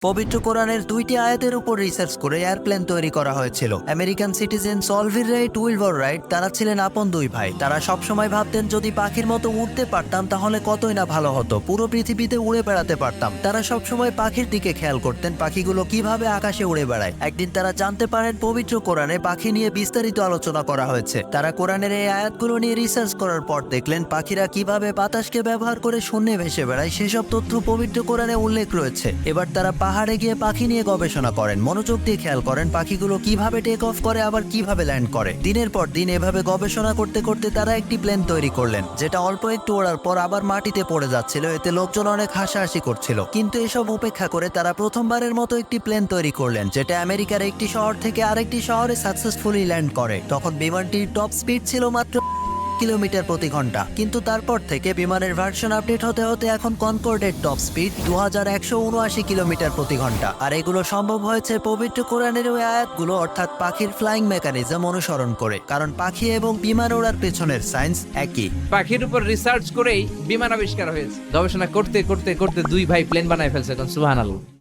পবিত্র কোরআনের 2টি আয়াতের উপর রিসার্চ করে এয়ারপ্লেন তৈরি করা হয়েছিল। American citizen Orville Wright, Wilbur Wright, তারা ছিলেন আপন দুই ভাই। তারা সবসময় ভাবতেন যদি পাখির মতো উড়তে পারতাম তাহলে কতই না ভালো হতো, পুরো পৃথিবীতে উড়ে বেড়াতে পারতাম। তারা সবসময় পাখির দিকে খেয়াল করতেন, পাখিগুলো কিভাবে আকাশে উড়ে বেড়ায়। একদিন তারা জানতে পারেন পবিত্র কোরআনে পাখি নিয়ে বিস্তারিত আলোচনা করা হয়েছে। তারা কোরআনের এই আয়াতগুলো নিয়ে রিসার্চ করার পর দেখলেন পাখিরা কিভাবে বাতাসকে ব্যবহার করে শূন্যে ভেসে বেড়ায়, সেসব তথ্য পবিত্র কোরআনে উল্লেখ রয়েছে। এবার তারা পাহাড়ে গিয়ে পাখি নিয়ে গবেষণা করেন, মনোযোগ দিয়ে খেয়াল করেন পাখিগুলো কিভাবে টেক অফ করে আবার কিভাবে ল্যান্ড করে। দিনের পর দিন এভাবে গবেষণা করতে করতে তারা একটি প্লেন তৈরি করলেন, যেটা অল্প একটু ওড়ার পর আবার মাটিতে পড়ে যাচ্ছিল। এতে লোকজন অনেক হাসাহাসি করছিল, কিন্তু এসব উপেক্ষা করে তারা প্রথমবারের মতো একটি প্লেন তৈরি করলেন, যেটা আমেরিকার একটি শহর থেকে আরেকটি শহরে সাকসেসফুলি ল্যান্ড করে। তখন বিমানটির টপ স্পিড ছিল মাত্র কিলোমিটার প্রতি ঘন্টা, কিন্তু তারপর থেকে বিমানের ভার্সন আপডেট হতে হতে এখন কনকর্ডের টপ স্পিড 2179 কিলোমিটার প্রতি ঘন্টা। আর এগুলো সম্ভব হয়েছে পবিত্র কোরআনের ওই আয়াতগুলো অর্থাৎ পাখির ফ্লাইং মেকানিজম অনুসরণ করে, কারণ পাখি এবং বিমান ওড়ার পেছনের সায়েন্স একই। পাখির উপর রিসার্চ করেই বিমান আবিষ্কার হয়েছে। গবেষণা করতে করতে করতে দুই ভাই প্লেন বানায় ফেলছে। সুবহানাল্লাহ।